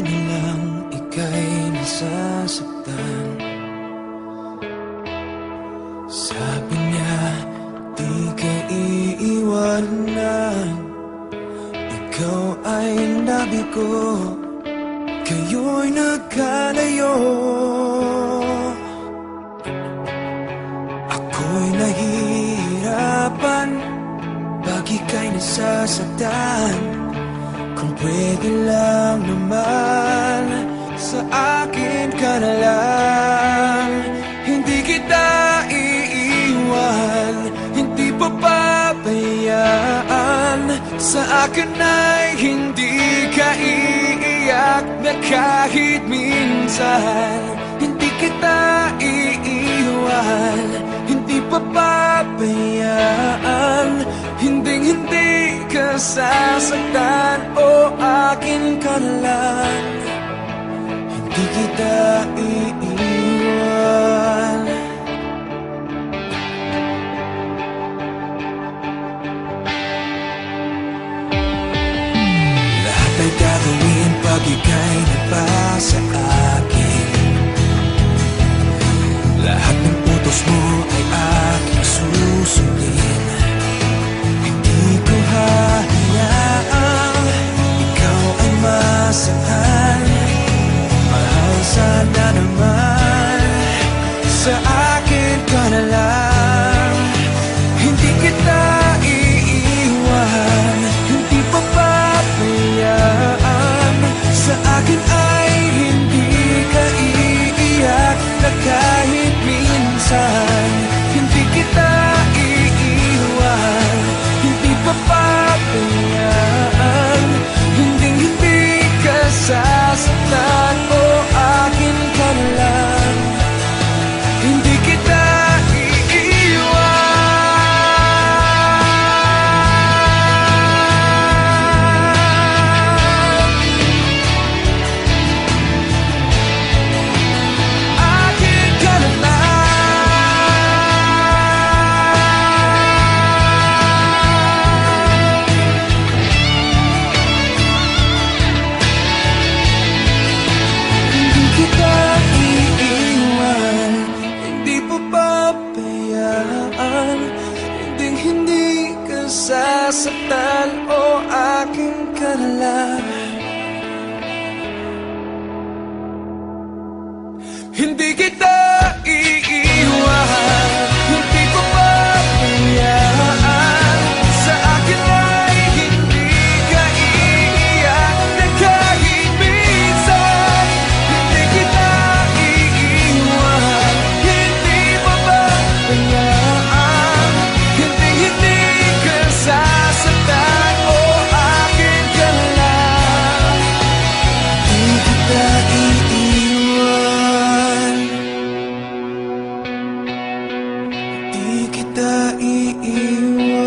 na lang ika'y nasasaktan. Sabi niya, di ka iiwanan. Ikaw ay nabigo, kayo'y nagkalayo. Ako'y nahihirapan pag ika'y nasasaktan. Kung pwede lang naman, sa akin ka na lang. Hindi kita iiwan, hindi papabayaan. Sa akin ay hindi ka iiyak na kahit minsan. Hindi kita iiwan, hindi papabayaan. Hinding-hindi ka sasaktan, o akin ka na lang. Hindi kita iiwan. Lahat ay gagawin pag ika'y nagpasa akin. Lahat ng utos mo ay aking susundin. Hindi ko hahayaang ikaw ay masaktan. Mahal, sana naman sa akin ka na lang. Hindi kita iiwan, hindi papabayaan. Sa akin ay hindi ka iiyak na kahit minsan. Hindi kita iiwan, hindi papabayaan. Hinding-hindi ka sasaktan, o akin ka na lang. Hindi kita sasaktan, o akin ka na lang. Hindi kita iiwan, hindi ko pabayaan. Sa akin ay hindi ka iiyak na kahit minsan. Hindi kita iiwan, hindi pabayaan. Hindi ka sasaktan, o akin ka na lang. Hindi kita iiwan, hindi kita iiwan.